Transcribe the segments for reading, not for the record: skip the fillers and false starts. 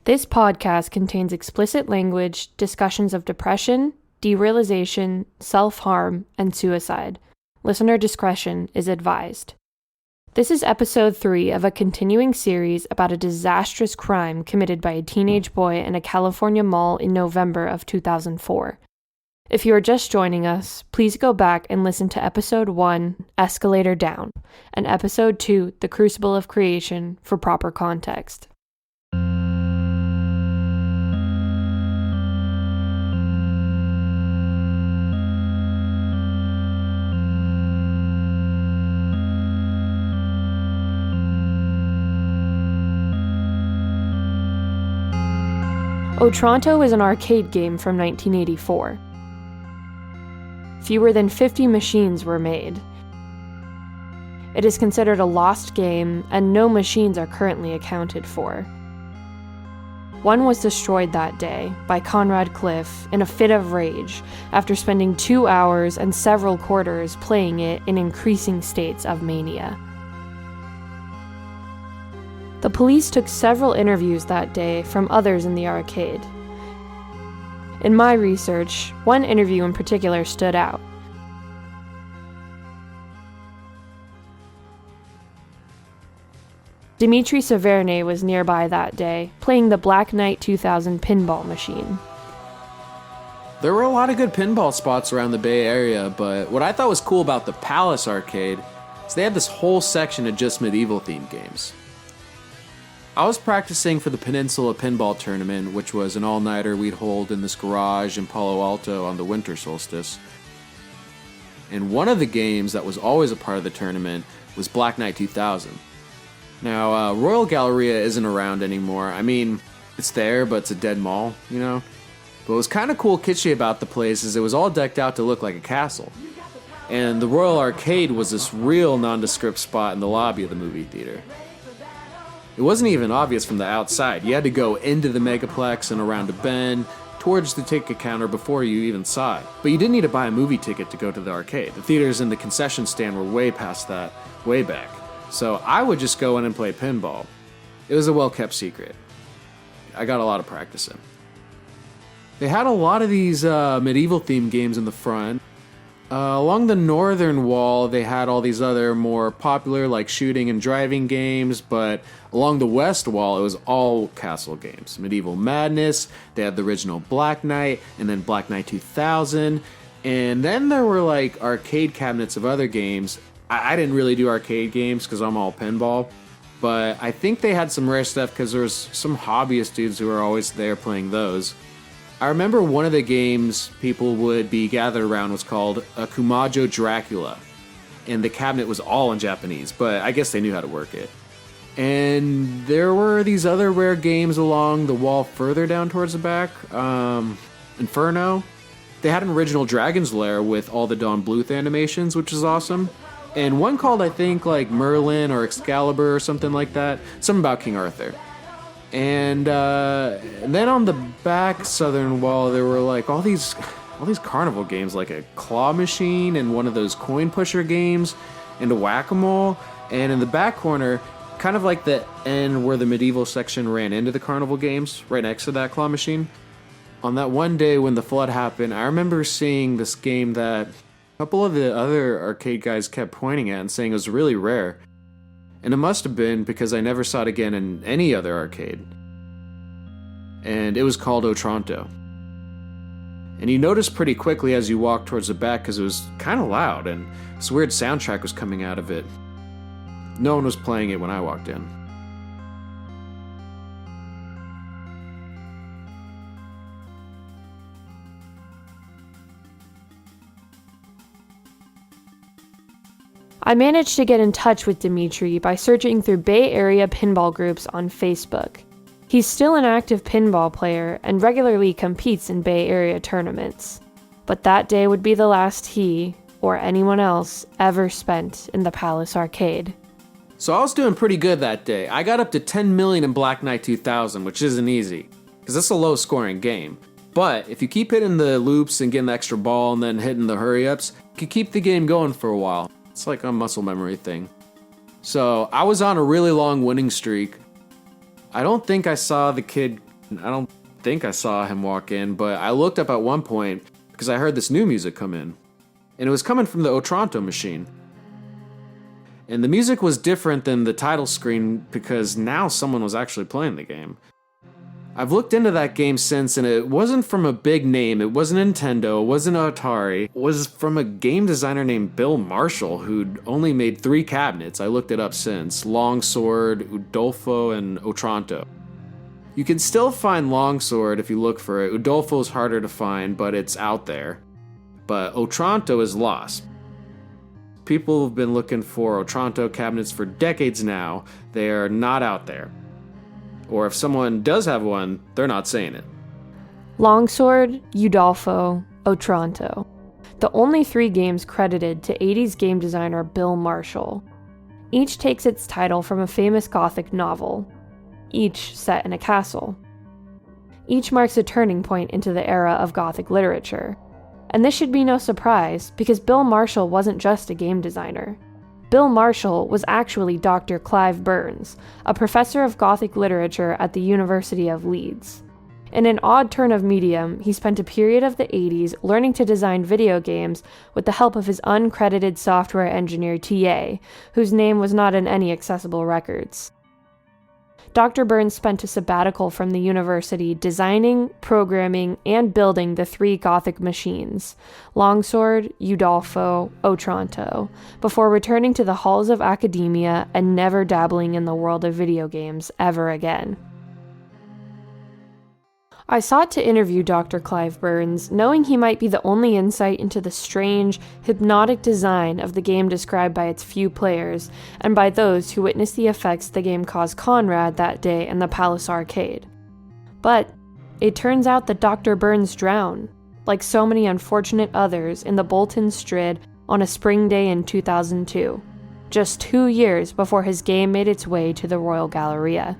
This podcast contains explicit language, discussions of depression, derealization, self-harm, and suicide. Listener discretion is advised. This is episode 3 of a continuing series about a disastrous crime committed by a teenage boy in a California mall in November of 2004. If you are just joining us, please go back and listen to episode 1, Escalator Down, and episode 2, The Crucible of Creation, for proper context. Otranto is an arcade game from 1984. Fewer than 50 machines were made. It is considered a lost game, and no machines are currently accounted for. One was destroyed that day by Conrad in a fit of rage after spending 2 hours and several quarters playing it in increasing states of mania. The police took several interviews that day from others in the arcade. In my research, one interview in particular stood out. Dimitri Severne was nearby that day, playing the Black Knight 2000 pinball machine. There were a lot of good pinball spots around the Bay Area, but what I thought was cool about the Palace Arcade is they had this whole section of just medieval-themed games. I was practicing for the Peninsula Pinball Tournament, which was an all-nighter we'd hold in this garage in Palo Alto on the winter solstice. And one of the games that was always a part of the tournament was Black Knight 2000. Now, Royal Galleria isn't around anymore. I mean, it's there, but it's a dead mall, you know? But what was kind of cool kitschy about the place is it was all decked out to look like a castle. And the Royal Arcade was this real nondescript spot in the lobby of the movie theater. It wasn't even obvious from the outside. You had to go into the megaplex and around a bend towards the ticket counter before you even saw it. But you didn't need to buy a movie ticket to go to the arcade. The theaters and the concession stand were way past that, way back. So I would just go in and play pinball. It was a well-kept secret. I got a lot of practice in. They had a lot of these medieval-themed games in the front. Along the northern wall, they had all these other more popular, like shooting and driving games, but along the west wall, it was all castle games. Medieval Madness, they had the original Black Knight, and then Black Knight 2000, and then there were like arcade cabinets of other games. I didn't really do arcade games because I'm all pinball, but I think they had some rare stuff because there was some hobbyist dudes who were always there playing those. I remember one of the games people would be gathered around was called a Kumajo Dracula, and the cabinet was all in Japanese, but I guess they knew how to work it. And there were these other rare games along the wall further down towards the back. Inferno. They had an original Dragon's Lair with all the Don Bluth animations, which is awesome. And one called, I think, like Merlin or Excalibur or something like that. Something about King Arthur. And then on the back southern wall, there were like all these carnival games, like a claw machine and one of those coin pusher games and a whack-a-mole. And in the back corner, kind of like the end where the medieval section ran into the carnival games, right next to that claw machine. On that one day when the flood happened, I remember seeing this game that a couple of the other arcade guys kept pointing at and saying it was really rare. And it must have been because I never saw it again in any other arcade. And it was called Otranto. And you noticed pretty quickly as you walked towards the back because it was kind of loud and this weird soundtrack was coming out of it. No one was playing it when I walked in. I managed to get in touch with Dimitri by searching through Bay Area pinball groups on Facebook. He's still an active pinball player and regularly competes in Bay Area tournaments. But that day would be the last he, or anyone else, ever spent in the Palace Arcade. So I was doing pretty good that day. I got up to 10 million in Black Knight 2000, which isn't easy, because it's a low-scoring game. But if you keep hitting the loops and getting the extra ball and then hitting the hurry-ups, you can keep the game going for a while. It's like a muscle memory thing. So I was on a really long winning streak. I don't think I saw the kid I don't think I saw him walk in, but I looked up at one point because I heard this new music come in. And it was coming from the Otranto machine. And the music was different than the title screen because now someone was actually playing the game. I've looked into that game since, and it wasn't from a big name. It wasn't Nintendo, it wasn't Atari. It was from a game designer named Bill Marshall, who'd only made 3 cabinets. I looked it up since: Longsword, Udolpho, and Otranto. You can still find Longsword if you look for it. Udolpho's harder to find, but it's out there. But Otranto is lost. People have been looking for Otranto cabinets for decades now. They are not out there. Or if someone does have one, they're not saying it. Longsword, Udolpho, Otranto. The only 3 games credited to 80s game designer Bill Marshall. Each takes its title from a famous Gothic novel, each set in a castle. Each marks a turning point into the era of Gothic literature. And this should be no surprise, because Bill Marshall wasn't just a game designer. Bill Marshall was actually Dr. Clive Burns, a professor of Gothic literature at the University of Leeds. In an odd turn of medium, he spent a period of the 80s learning to design video games with the help of his uncredited software engineer TA, whose name was not in any accessible records. Dr. Burns spent a sabbatical from the university designing, programming, and building the 3 Gothic machines, Longsword, Udolpho, Otranto, before returning to the halls of academia and never dabbling in the world of video games ever again. I sought to interview Dr. Clive Burns, knowing he might be the only insight into the strange, hypnotic design of the game described by its few players, and by those who witnessed the effects the game caused Conrad that day in the Palace Arcade. But it turns out that Dr. Burns drowned, like so many unfortunate others in the Bolton Strid on a spring day in 2002, just 2 years before his game made its way to the Royal Galleria.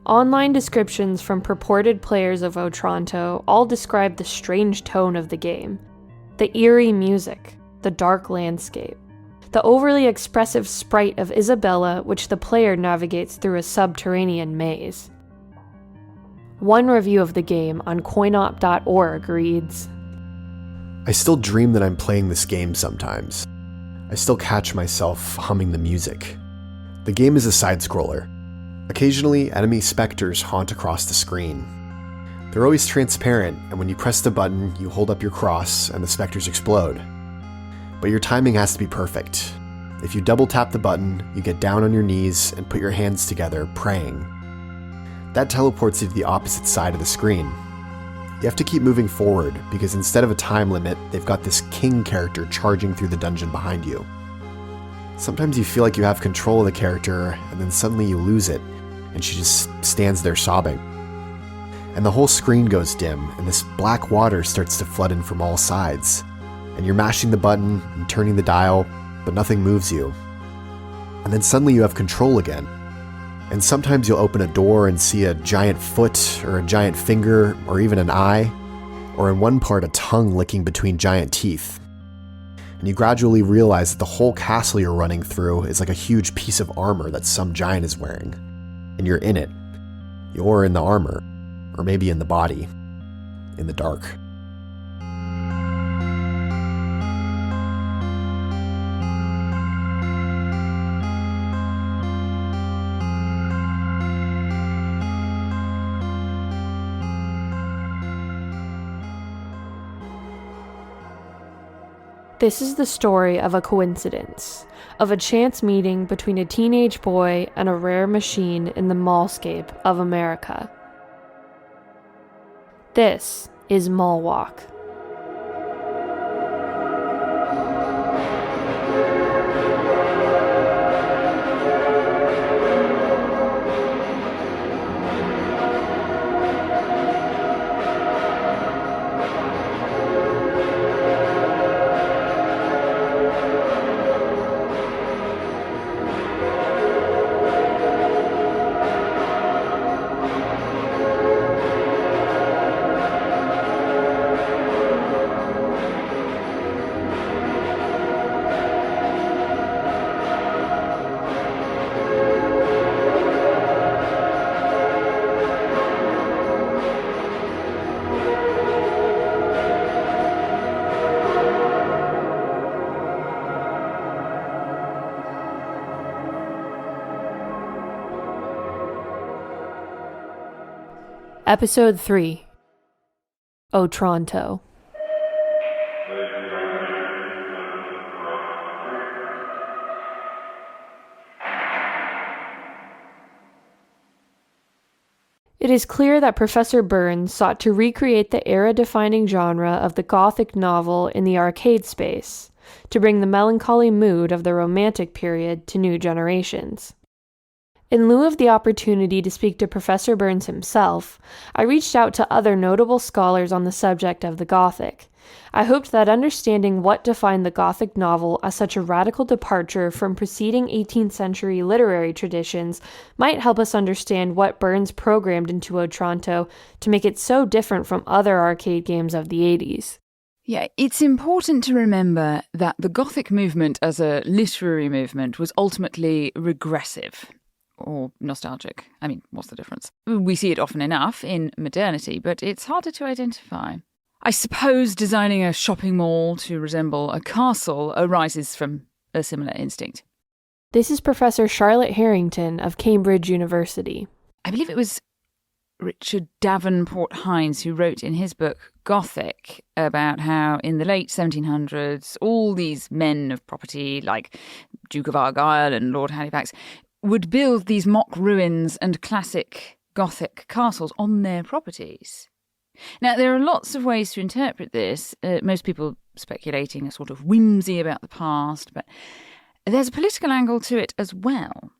Online descriptions from purported players of Otranto all describe the strange tone of the game, the eerie music, the dark landscape, the overly expressive sprite of Isabella, which the player navigates through a subterranean maze. One review of the game on coinop.org reads, I still dream that I'm playing this game sometimes. I still catch myself humming the music. The game is a side-scroller. Occasionally, enemy specters haunt across the screen. They're always transparent, and when you press the button, you hold up your cross and the specters explode. But your timing has to be perfect. If you double tap the button, you get down on your knees and put your hands together, praying. That teleports you to the opposite side of the screen. You have to keep moving forward, because instead of a time limit, they've got this king character charging through the dungeon behind you. Sometimes you feel like you have control of the character, and then suddenly you lose it, and she just stands there sobbing. And the whole screen goes dim, and this black water starts to flood in from all sides. And you're mashing the button and turning the dial, but nothing moves you. And then suddenly you have control again. And sometimes you'll open a door and see a giant foot, or a giant finger, or even an eye, or in one part a tongue licking between giant teeth. And you gradually realize that the whole castle you're running through is like a huge piece of armor that some giant is wearing. And you're in it. You're in the armor. Or maybe in the body. In the dark. This is the story of a coincidence, of a chance meeting between a teenage boy and a rare machine in the mallscape of America. This is MallWalk. Episode 3. Otranto. It is clear that Professor Burns sought to recreate the era-defining genre of the Gothic novel in the arcade space, to bring the melancholy mood of the Romantic period to new generations. In lieu of the opportunity to speak to Professor Burns himself, I reached out to other notable scholars on the subject of the Gothic. I hoped that understanding what defined the Gothic novel as such a radical departure from preceding 18th century literary traditions might help us understand what Burns programmed into Otranto to make it so different from other arcade games of the 80s. Yeah, it's important to remember that the Gothic movement as a literary movement was ultimately regressive. Or nostalgic. I mean, what's the difference? We see it often enough in modernity, but it's harder to identify. I suppose designing a shopping mall to resemble a castle arises from a similar instinct. This is Professor Charlotte Harrington of Cambridge University. I believe it was Richard Davenport Hines who wrote in his book Gothic about how in the late 1700s all these men of property like Duke of Argyll and Lord Halifax would build these mock ruins and classic Gothic castles on their properties. Now, there are lots of ways to interpret this, most people speculating a sort of whimsy about the past, but there's a political angle to it as well.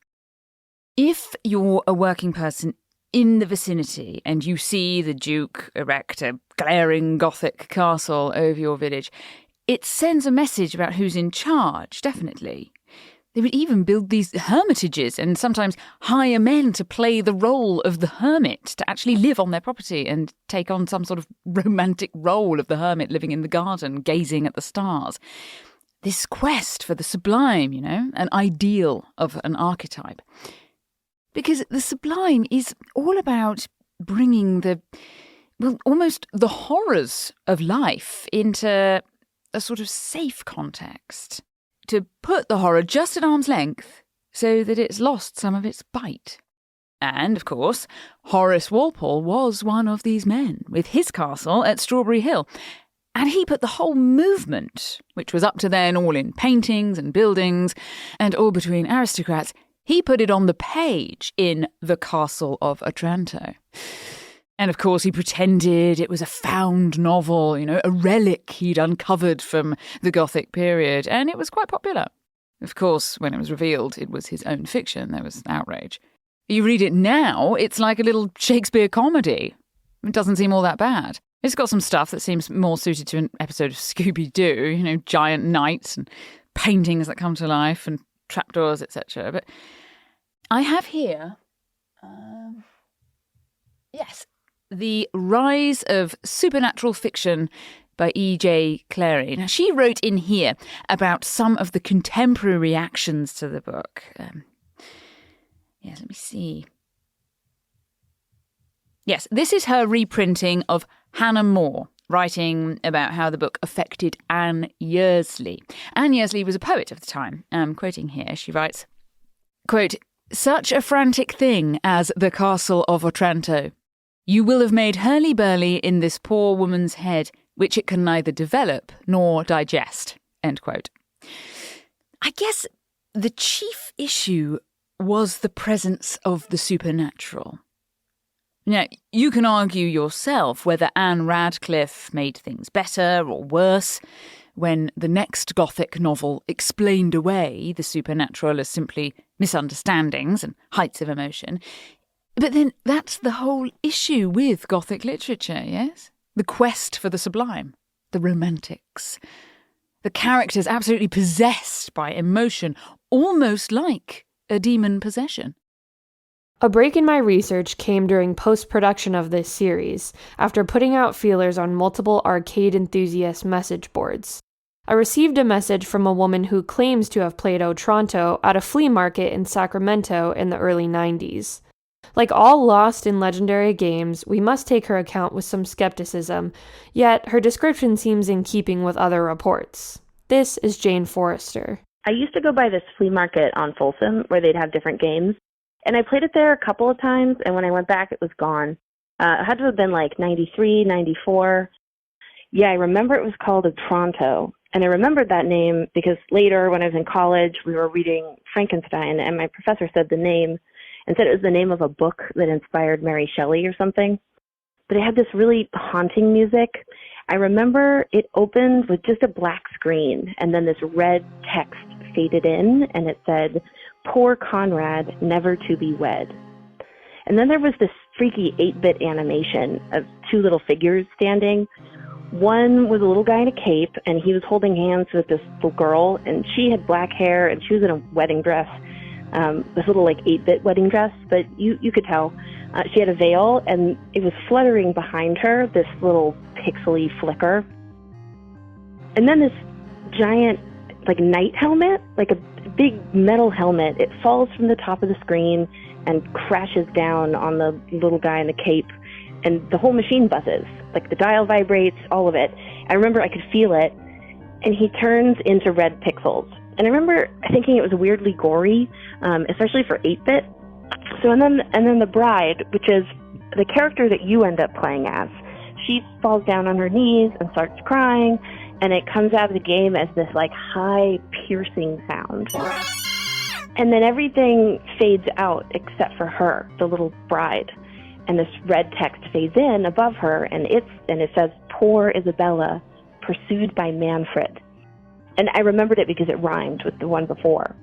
If you're a working person in the vicinity and you see the Duke erect a glaring Gothic castle over your village, it sends a message about who's in charge, definitely. They would even build these hermitages and sometimes hire men to play the role of the hermit, to actually live on their property and take on some sort of romantic role of the hermit living in the garden, gazing at the stars. This quest for the sublime, an ideal of an archetype. Because the sublime is all about bringing almost the horrors of life into a sort of safe context. To put the horror just at arm's length so that it's lost some of its bite. And, of course, Horace Walpole was one of these men, with his castle at Strawberry Hill. And he put the whole movement, which was up to then all in paintings and buildings, and all between aristocrats, he put it on the page in The Castle of Otranto. And of course he pretended it was a found novel, a relic he'd uncovered from the Gothic period, and it was quite popular. Of course, when it was revealed it was his own fiction, there was outrage. You read it now, it's like a little Shakespeare comedy. It doesn't seem all that bad. It's got some stuff that seems more suited to an episode of Scooby-Doo, giant knights and paintings that come to life and trapdoors, etc. But I have here... yes... The Rise of Supernatural Fiction by E.J. Clary. Now, she wrote in here about some of the contemporary reactions to the book. Let me see. Yes, this is her reprinting of Hannah More, writing about how the book affected Anne Yearsley. Anne Yearsley was a poet of the time. Quoting here, she writes, quote, "Such a frantic thing as the Castle of Otranto. You will have made hurly-burly in this poor woman's head, which it can neither develop nor digest." End quote. I guess the chief issue was the presence of the supernatural. Now, you can argue yourself whether Anne Radcliffe made things better or worse when the next Gothic novel explained away the supernatural as simply misunderstandings and heights of emotion. But then that's the whole issue with Gothic literature, yes? The quest for the sublime, the romantics. The characters absolutely possessed by emotion, almost like a demon possession. A break in my research came during post-production of this series, after putting out feelers on multiple arcade enthusiast message boards. I received a message from a woman who claims to have played Otranto at a flea market in Sacramento in the early 90s. Like all lost in legendary games, we must take her account with some skepticism, yet her description seems in keeping with other reports. This is Jane Forrester. I used to go by this flea market on Folsom where they'd have different games, and I played it there a couple of times, and when I went back, it was gone. It had to have been like 93, 94. Yeah, I remember it was called Otranto. And I remembered that name because later when I was in college, we were reading Frankenstein, and my professor said the name and said it was the name of a book that inspired Mary Shelley or something. But it had this really haunting music. I remember it opened with just a black screen, and then this red text faded in, and it said, "Poor Conrad, never to be wed." And then there was this freaky 8-bit animation of two little figures standing. One was a little guy in a cape, and he was holding hands with this little girl, and she had black hair, and she was in a wedding dress, this little like 8-bit wedding dress, but you could tell. She had a veil, and it was fluttering behind her, this little pixely flicker. And then this giant like knight helmet, like a big metal helmet, it falls from the top of the screen and crashes down on the little guy in the cape, and the whole machine buzzes. Like the dial vibrates, all of it. I remember I could feel it, and he turns into red pixels. And I remember thinking it was weirdly gory, especially for 8-bit. So and then the bride, which is the character that you end up playing as, she falls down on her knees and starts crying, and it comes out of the game as this like high piercing sound. And then everything fades out except for her, the little bride. And this red text fades in above her, and it says, "Poor Isabella, pursued by Manfred." And I remembered it because it rhymed with the one before.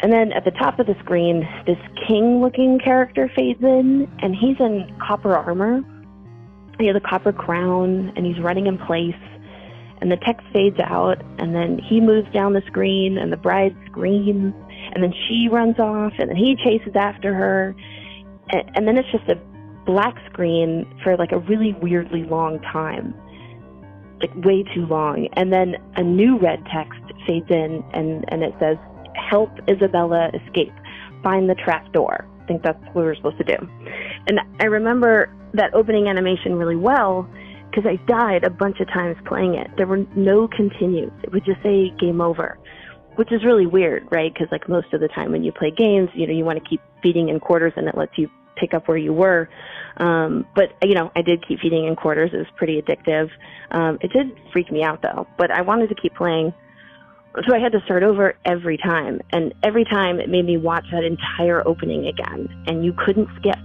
And then at the top of the screen, this king-looking character fades in, and he's in copper armor. He has a copper crown, and he's running in place. And the text fades out, and then he moves down the screen, and the bride screams, and then she runs off, and then he chases after her. And then it's just a black screen for like a really weirdly long time, like way too long. And then a new red text fades in, and it says, "Help Isabella escape. Find the trap door." I think that's what we were supposed to do. And I remember that opening animation really well because I died a bunch of times playing it. There were no continues. It would just say game over, which is really weird, right? Because like most of the time when you play games, you want to keep feeding in quarters, and it lets you pick up where you were. But I did keep feeding in quarters. It was pretty addictive. It did freak me out though, but I wanted to keep playing. So I had to start over every time. And every time it made me watch that entire opening again. And you couldn't skip.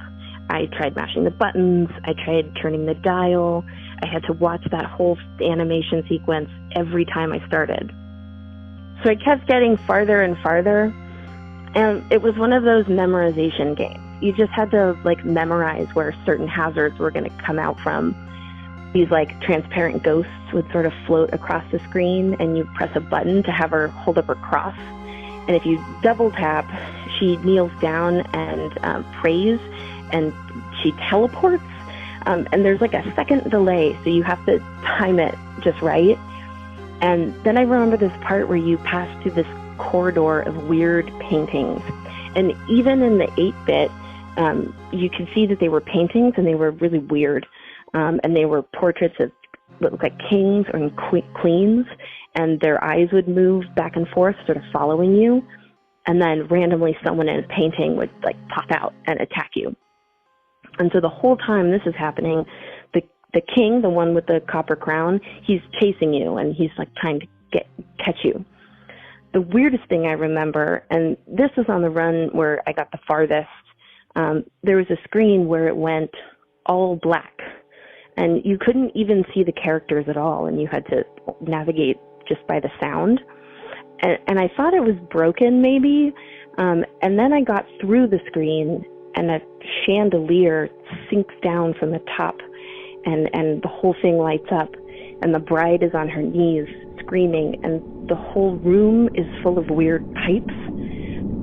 I tried mashing the buttons. I tried turning the dial. I had to watch that whole animation sequence every time I started. So I kept getting farther and farther. And it was one of those memorization games. You just had to like memorize where certain hazards were going to come out from. These like transparent ghosts would sort of float across the screen, and you press a button to have her hold up her cross. And if you double tap, she kneels down and prays, and she teleports. And there's like a second delay, so you have to time it just right. And then I remember this part where you pass through this corridor of weird paintings. And even in the 8-bit, you could see that they were paintings, and they were really weird. And they were portraits of what looked like kings or queens, and their eyes would move back and forth, sort of following you. And then randomly someone in a painting would like pop out and attack you. And so the whole time this is happening, the king, the one with the copper crown, he's chasing you, and he's like trying to catch you. The weirdest thing I remember, and this was on the run where I got the farthest, there was a screen where it went all black, and you couldn't even see the characters at all, and you had to navigate just by the sound. And I thought it was broken maybe, and then I got through the screen, and a chandelier sinks down from the top, and the whole thing lights up, and the bride is on her knees screaming, and the whole room is full of weird pipes,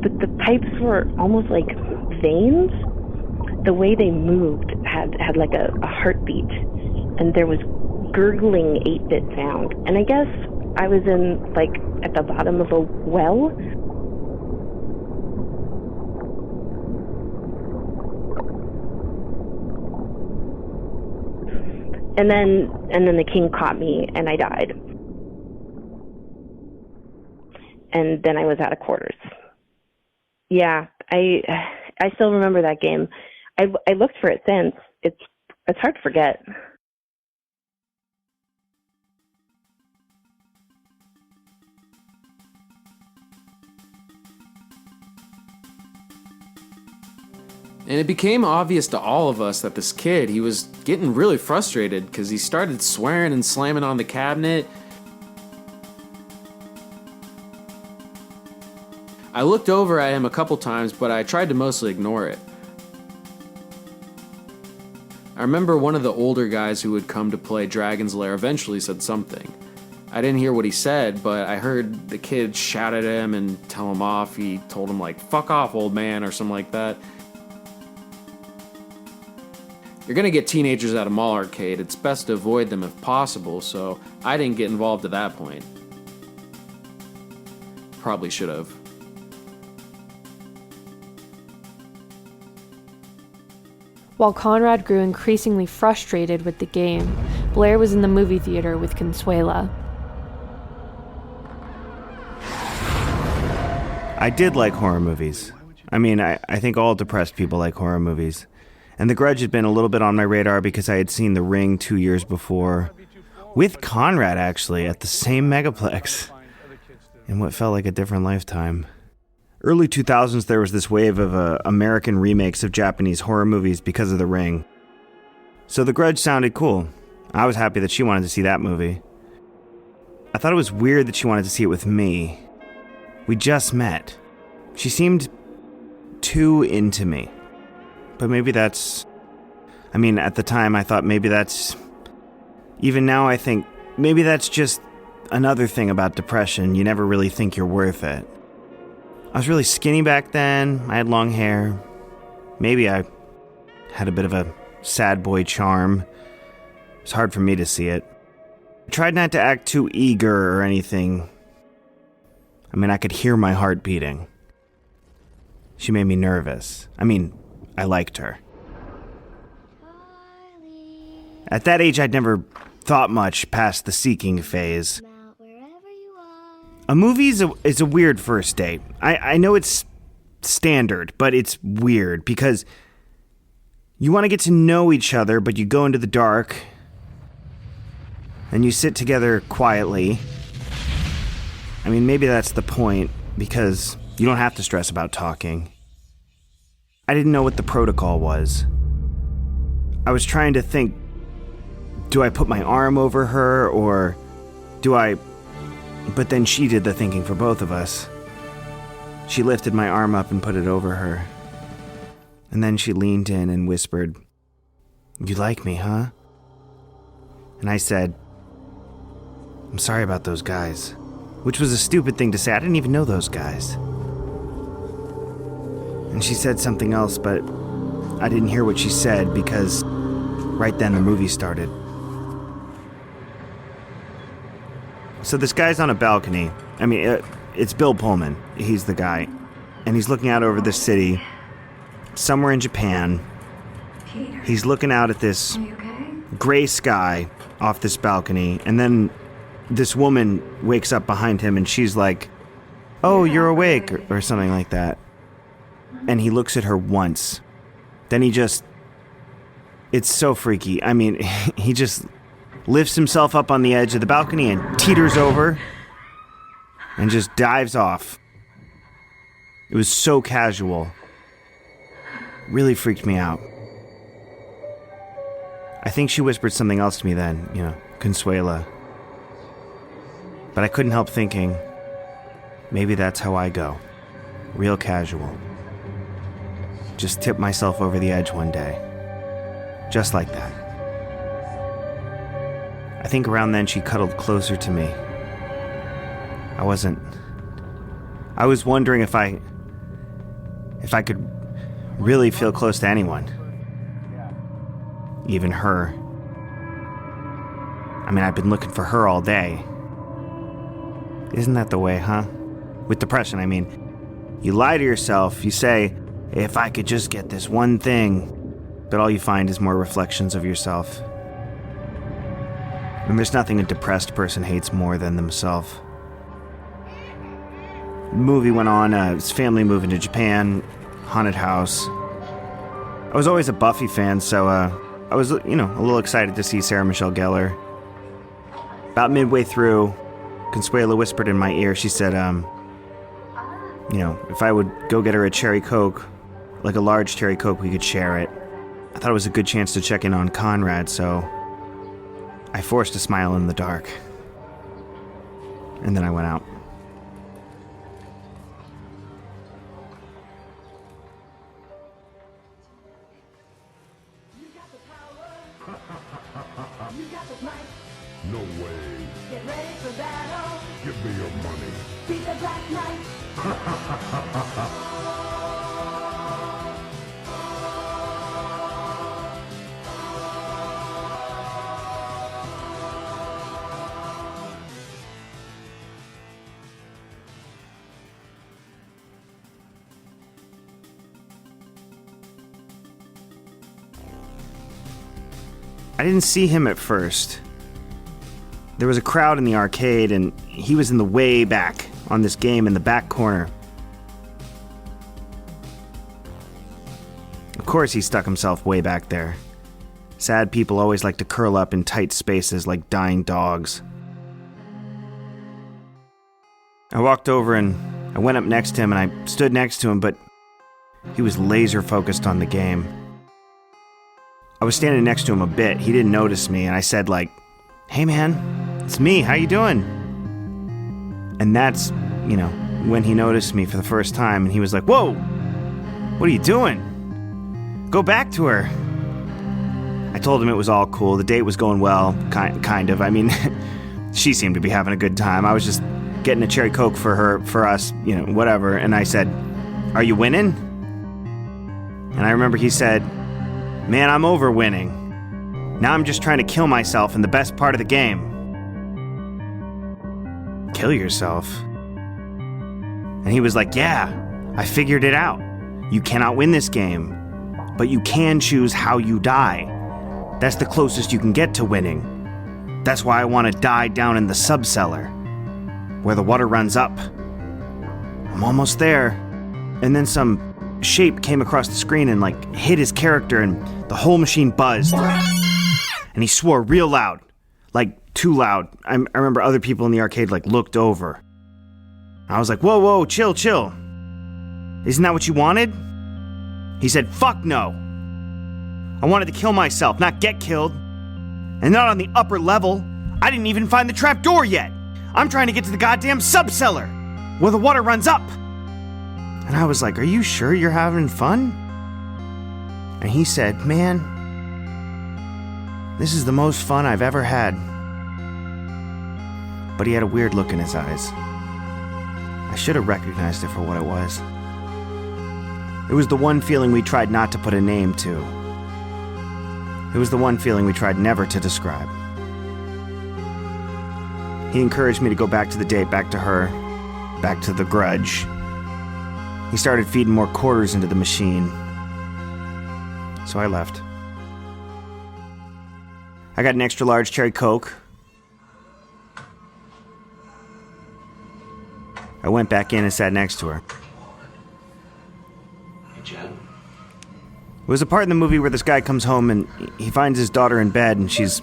but the pipes were almost like veins. The way they moved had like a heartbeat, and there was gurgling 8-bit sound. And I guess I was in like at the bottom of a well. And then the king caught me, and I died. And then I was out of quarters. Yeah, I still remember that game. I looked for it since. It's hard to forget. And it became obvious to all of us that this kid, he was getting really frustrated because he started swearing and slamming on the cabinet. I looked over at him a couple times, but I tried to mostly ignore it. I remember one of the older guys who would come to play Dragon's Lair eventually said something. I didn't hear what he said, but I heard the kid shout at him and tell him off. He told him, like, "Fuck off, old man," or something like that. You're gonna get teenagers at a mall arcade. It's best to avoid them if possible, so I didn't get involved at that point. Probably should have. While Conrad grew increasingly frustrated with the game, Blair was in the movie theater with Consuela. I did like horror movies. I mean, I think all depressed people like horror movies. And The Grudge had been a little bit on my radar because I had seen The Ring 2 years before. With Conrad, actually, at the same megaplex. In what felt like a different lifetime. Early 2000s, there was this wave of American remakes of Japanese horror movies because of The Ring. So The Grudge sounded cool. I was happy that she wanted to see that movie. I thought it was weird that she wanted to see it with me. We just met. She seemed too into me. But maybe that's... I mean, at the time, I thought maybe that's... Even now, I think maybe that's just another thing about depression. You never really think you're worth it. I was really skinny back then. I had long hair. Maybe I had a bit of a sad boy charm. It was hard for me to see it. I tried not to act too eager or anything. I mean, I could hear my heart beating. She made me nervous. I mean, I liked her. At that age, I'd never thought much past the seeking phase. A movie is a weird first date. I know it's standard, but it's weird because you want to get to know each other, but you go into the dark and you sit together quietly. I mean, maybe that's the point because you don't have to stress about talking. I didn't know what the protocol was. I was trying to think, do I put my arm over her or do I... But then she did the thinking for both of us. She lifted my arm up and put it over her. And then she leaned in and whispered, "You like me, huh?" And I said, "I'm sorry about those guys." Which was a stupid thing to say. I didn't even know those guys. And she said something else, but I didn't hear what she said because right then the movie started. So this guy's on a balcony. I mean, it's Bill Pullman. He's the guy. And he's looking out over the city, somewhere in Japan. He's looking out at this gray sky off this balcony. And then this woman wakes up behind him and she's like, "Oh, you're awake," or something like that. And he looks at her once. Then it's so freaky. I mean, he just lifts himself up on the edge of the balcony and teeters over and just dives off. It was so casual. Really freaked me out. I think she whispered something else to me then, Consuela. But I couldn't help thinking, maybe that's how I go. Real casual. Just tip myself over the edge one day. Just like that. I think around then she cuddled closer to me. I was wondering if I could really feel close to anyone. Even her. I mean, I've been looking for her all day. Isn't that the way, huh? With depression, I mean, you lie to yourself, you say, if I could just get this one thing, but all you find is more reflections of yourself. And there's nothing a depressed person hates more than themselves. The movie went on, his family moving to Japan, haunted house. I was always a Buffy fan, so I was, a little excited to see Sarah Michelle Gellar. About midway through, Consuelo whispered in my ear. She said, if I would go get her a cherry Coke, like a large cherry Coke, we could share it. I thought it was a good chance to check in on Conrad, so I forced a smile in the dark. And then I went out. No way. Get ready for battle. Give me your money. Be the Black Knight. I didn't see him at first. There was a crowd in the arcade, and he was in the way back on this game in the back corner. Of course he stuck himself way back there. Sad people always like to curl up in tight spaces like dying dogs. I walked over and I went up next to him and I stood next to him, but he was laser focused on the game. I was standing next to him a bit. He didn't notice me, and I said, "Hey man, it's me, how you doing?" And that's, when he noticed me for the first time, and he was like, "Whoa, what are you doing? Go back to her." I told him it was all cool. The date was going well, kind of. I mean, she seemed to be having a good time. I was just getting a cherry Coke for us, whatever. And I said, "Are you winning?" And I remember he said, "Man, I'm over winning. Now I'm just trying to kill myself in the best part of the game." Kill yourself? And he was like, "Yeah, I figured it out. You cannot win this game, but you can choose how you die. That's the closest you can get to winning. That's why I want to die down in the subcellar, where the water runs up. I'm almost there." And then some shape came across the screen and hit his character, and the whole machine buzzed. And he swore real loud, too loud. I remember other people in the arcade looked over. I was like, whoa, chill. Isn't that what you wanted? He said, "Fuck no. I wanted to kill myself, not get killed. And not on the upper level. I didn't even find the trap door yet. I'm trying to get to the goddamn subcellar, where the water runs up." And I was like, "Are you sure you're having fun?" And he said, "Man, this is the most fun I've ever had." But he had a weird look in his eyes. I should have recognized it for what it was. It was the one feeling we tried not to put a name to. It was the one feeling we tried never to describe. He encouraged me to go back to the date, back to her, back to the grudge. He started feeding more quarters into the machine. So I left. I got an extra large cherry Coke. I went back in and sat next to her. Hey, Jen. It was a part in the movie where this guy comes home and he finds his daughter in bed and she's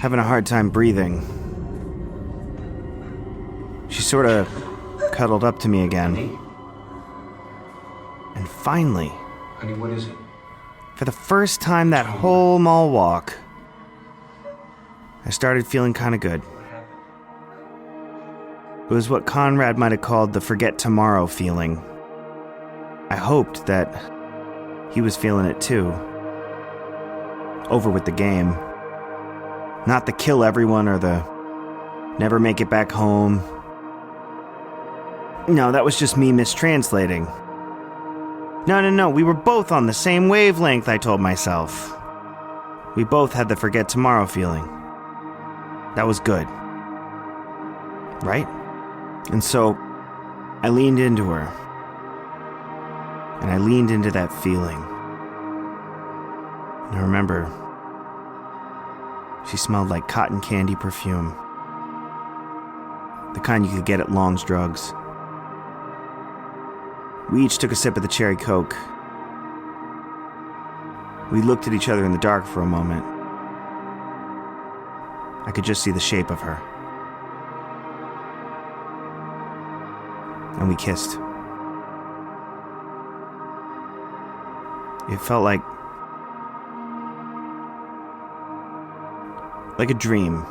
having a hard time breathing. She sort of cuddled up to me again. Honey? And finally, Honey, what is it? for the first time that whole MallWalk, I started feeling kind of good. What happened? It was what Conrad might have called the forget tomorrow feeling. I hoped that he was feeling it too. Over with the game. Not the kill everyone or the never make it back home. No, that was just me mistranslating. No, we were both on the same wavelength, I told myself. We both had the forget tomorrow feeling. That was good. Right? And so, I leaned into her. And I leaned into that feeling. And I remember, she smelled like cotton candy perfume. The kind you could get at Long's Drugs. We each took a sip of the cherry Coke. We looked at each other in the dark for a moment. I could just see the shape of her. And we kissed. It felt like a dream.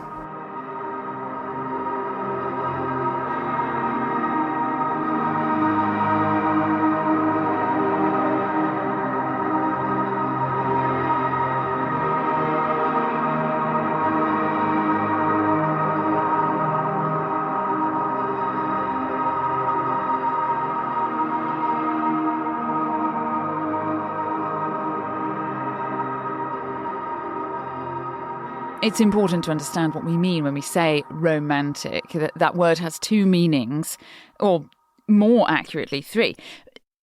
It's important to understand what we mean when we say romantic. That word has two meanings, or more accurately, three.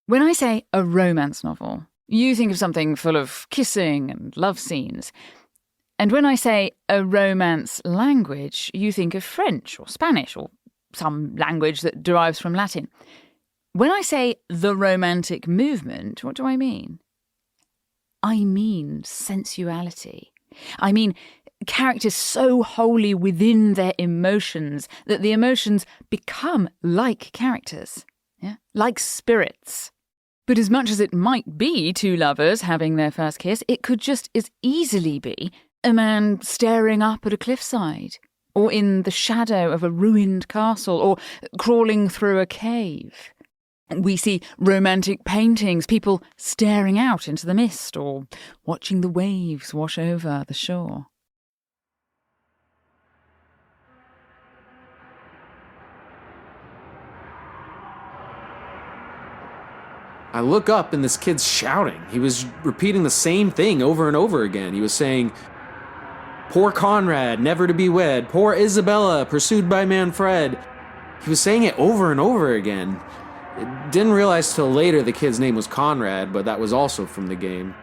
When I say a romance novel, you think of something full of kissing and love scenes. And when I say a romance language, you think of French or Spanish or some language that derives from Latin. When I say the romantic movement, what do I mean? I mean sensuality. I mean characters so wholly within their emotions that the emotions become like characters, like spirits. But as much as it might be two lovers having their first kiss, it could just as easily be a man staring up at a cliffside, or in the shadow of a ruined castle, or crawling through a cave. We see romantic paintings, people staring out into the mist, or watching the waves wash over the shore. I look up and this kid's shouting. He was repeating the same thing over and over again. He was saying, "Poor Conrad, never to be wed. Poor Isabella, pursued by Manfred." He was saying it over and over again. Didn't realize till later the kid's name was Conrad, but that was also from the game.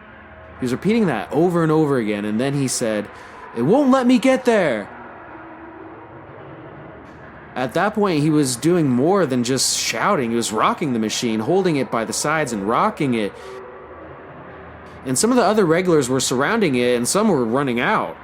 He was repeating that over and over again, and then he said, "It won't let me get there." At that point, he was doing more than just shouting. He was rocking the machine, holding it by the sides and rocking it. And some of the other regulars were surrounding it, and some were running out.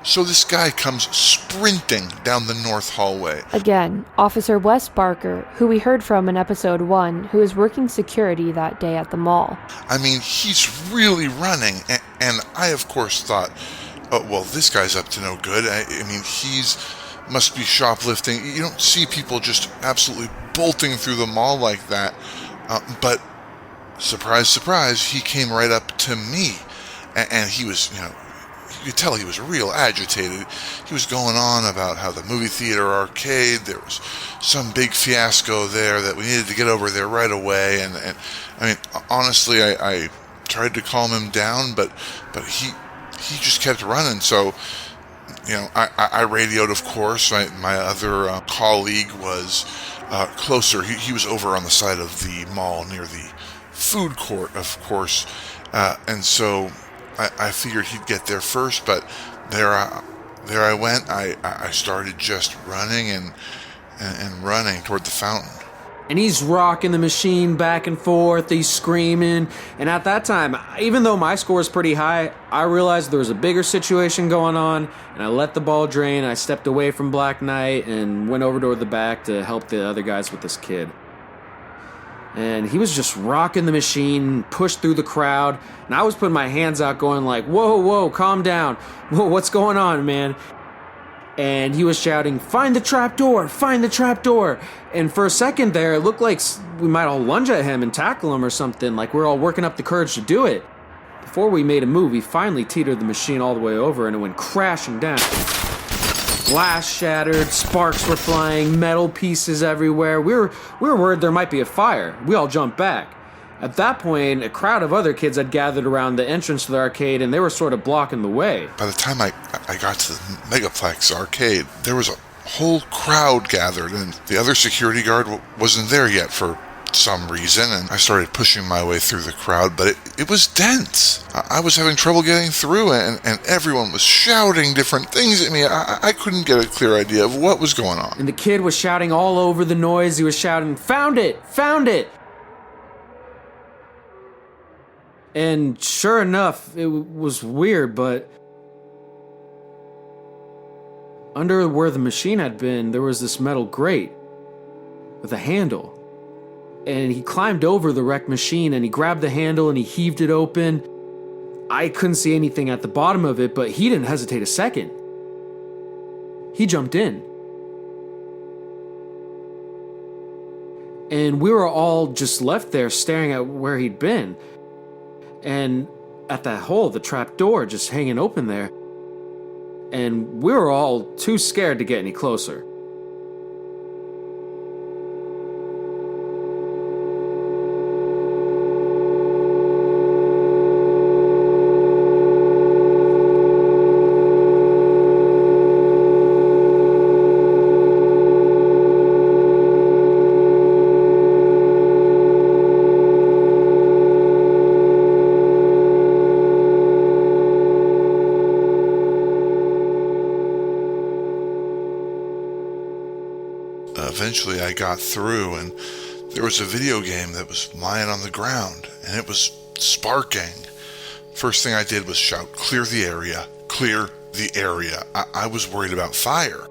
So this guy comes sprinting down the north hallway. Again, Officer Wes Barker, who we heard from in episode 1, who was working security that day at the mall. I mean, he's really running, and I, of course, thought, oh, well, this guy's up to no good. I mean, must be shoplifting. You don't see people just absolutely bolting through the mall like that. But surprise, surprise, he came right up to me. And he was, you could tell he was real agitated. He was going on about how the movie theater arcade, there was some big fiasco there that we needed to get over there right away. And I mean, honestly, I tried to calm him down, but he just kept running. So, I radioed, of course. My other colleague was closer. He was over on the side of the mall near the food court, of course. And so I figured he'd get there first, but there I went. I started just running and running toward the fountain. And he's rocking the machine back and forth, he's screaming. And at that time, even though my score is pretty high, I realized there was a bigger situation going on, and I let the ball drain. I stepped away from Black Knight and went over toward the back to help the other guys with this kid. And he was just rocking the machine, pushed through the crowd, and I was putting my hands out going like, whoa, calm down. Whoa, what's going on, man? And he was shouting, find the trap door! And for a second there, it looked like we might all lunge at him and tackle him or something, like we're all working up the courage to do it. Before we made a move, he finally teetered the machine all the way over and it went crashing down. Glass shattered, sparks were flying, metal pieces everywhere. We were worried there might be a fire. We all jumped back. At that point, a crowd of other kids had gathered around the entrance to the arcade, and they were sort of blocking the way. By the time I got to the Megaplex arcade, there was a whole crowd gathered, and the other security guard wasn't there yet for some reason, and I started pushing my way through the crowd, but it was dense. I was having trouble getting through, and everyone was shouting different things at me. I couldn't get a clear idea of what was going on. And the kid was shouting all over the noise. He was shouting, found it! And sure enough, it was weird, but under where the machine had been, there was this metal grate with a handle. And he climbed over the wrecked machine and he grabbed the handle and he heaved it open. I couldn't see anything at the bottom of it, but he didn't hesitate a second. He jumped in. And we were all just left there staring at where he'd been. And at that hole, the trap door just hanging open there. And we were all too scared to get any closer. Eventually I got through, and there was a video game that was lying on the ground, and it was sparking. First thing I did was shout, "Clear the area, clear the area." I was worried about fire.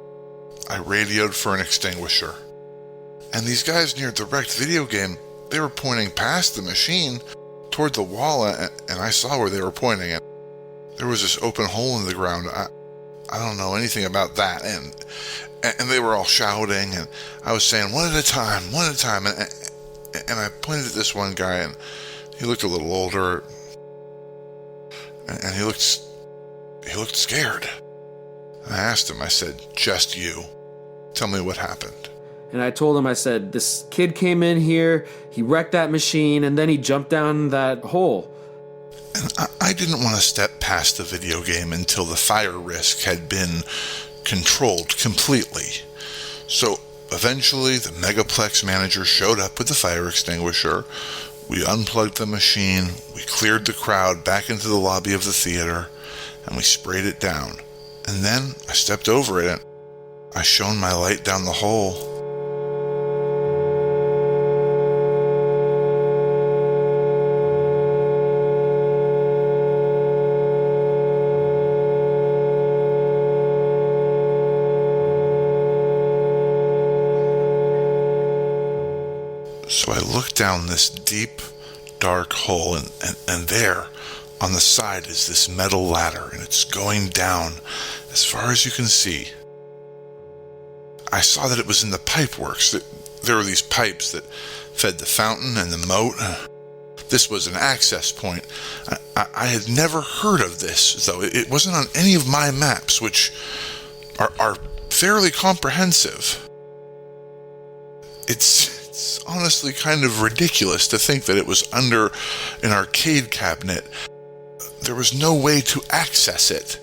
I radioed for an extinguisher. And these guys near the wrecked video game, they were pointing past the machine toward the wall, and I saw where they were pointing. And there was this open hole in the ground. I don't know anything about that. And they were all shouting, and I was saying, one at a time. And I pointed at this one guy, and he looked a little older, and he looked scared. And I asked him, I said, "Just you. Tell me what happened." And I told him, I said, this kid came in here, he wrecked that machine, and then he jumped down that hole. And I didn't want to step past the video game until the fire risk had been controlled completely. So eventually the Megaplex manager showed up with the fire extinguisher. We unplugged the machine, we cleared the crowd back into the lobby of the theater, and we sprayed it down. And then I stepped over it and I shone my light down the hole. So I looked down this deep, dark hole, and there, on the side, is this metal ladder, and it's going down as far as you can see. I saw that it was in the pipeworks. There were these pipes that fed the fountain and the moat. This was an access point. I had never heard of this, though. It wasn't on any of my maps, which are fairly comprehensive. It's honestly kind of ridiculous to think that it was under an arcade cabinet. There was no way to access it.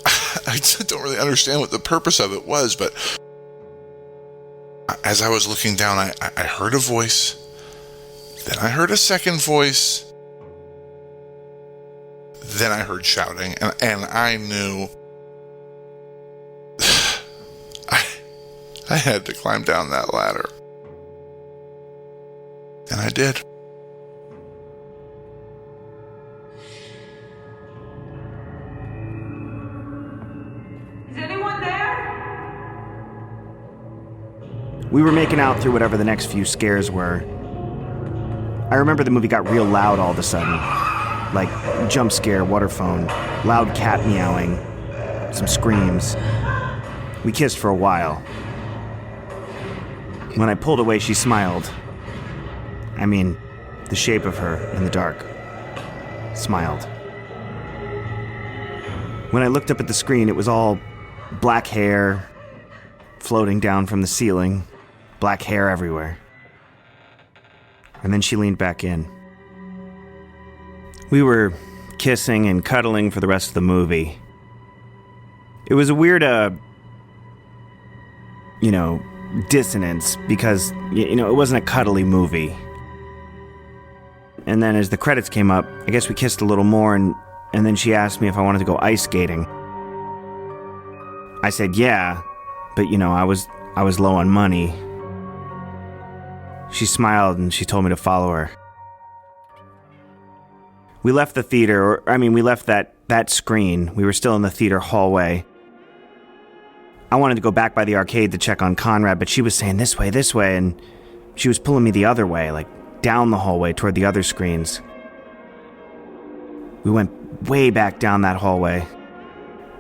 I don't really understand what the purpose of it was, but as I was looking down, I heard a voice. Then I heard a second voice. Then I heard shouting, and I knew I had to climb down that ladder. And I did. Is anyone there? We were making out through whatever the next few scares were. I remember the movie got real loud all of a sudden. Like jump scare, water phone, loud cat meowing, some screams. We kissed for a while. When I pulled away, she smiled. I mean, the shape of her in the dark smiled. When I looked up at the screen, it was all black hair floating down from the ceiling, black hair everywhere. And then she leaned back in. We were kissing and cuddling for the rest of the movie. It was a weird, dissonance because, it wasn't a cuddly movie. And then as the credits came up, I guess we kissed a little more, and then she asked me if I wanted to go ice skating. I said yeah, but I was low on money. She smiled and she told me to follow her. We left the theater, we left that screen. We were still in the theater hallway. I wanted to go back by the arcade to check on Conrad, but she was saying this way, and she was pulling me the other way, like down the hallway toward the other screens. We went way back down that hallway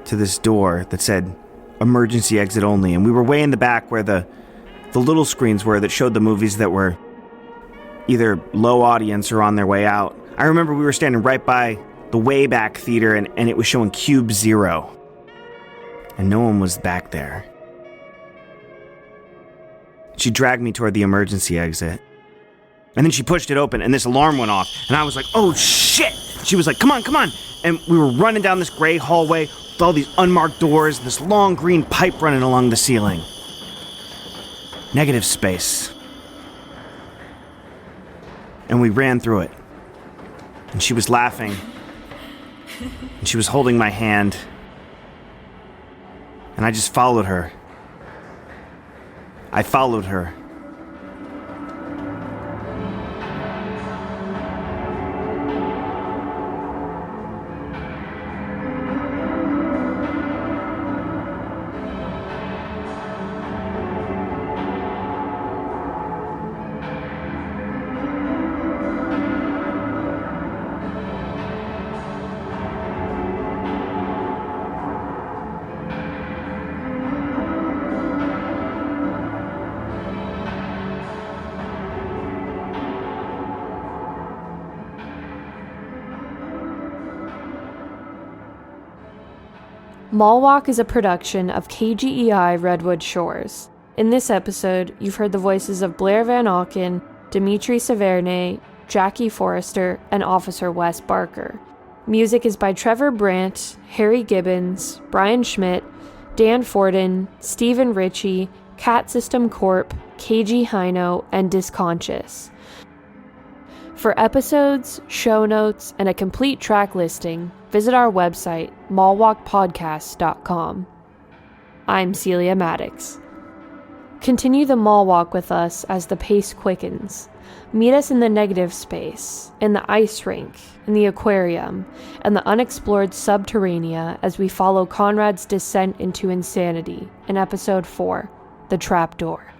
to this door that said emergency exit only, and we were way in the back where the little screens were that showed the movies that were either low audience or on their way out. I remember we were standing right by the way back theater, and it was showing Cube 0. And no one was back there. She dragged me toward the emergency exit. And then she pushed it open, and this alarm went off. And I was like, oh shit! She was like, come on, come on! And we were running down this gray hallway with all these unmarked doors, and this long green pipe running along the ceiling. Negative space. And we ran through it. And she was laughing. And she was holding my hand. And I just followed her. I followed her. MallWalk is a production of KGEI Redwood Shores. In this episode, you've heard the voices of Blair Van Auken, Dimitri Severne, Jackie Forrester, and Officer Wes Barker. Music is by Trevor Brandt, Harry Gibbons, Brian Schmidt, Dan Forden, Stephen Ritchie, Cat System Corp., KG Hino, and Disconscious. For episodes, show notes, and a complete track listing, visit our website, mallwalkpodcast.com. I'm Celia Maddox. Continue the MallWalk with us as the pace quickens. Meet us in the negative space, in the ice rink, in the aquarium, and the unexplored subterranea as we follow Conrad's descent into insanity in Episode 4, The Trapdoor.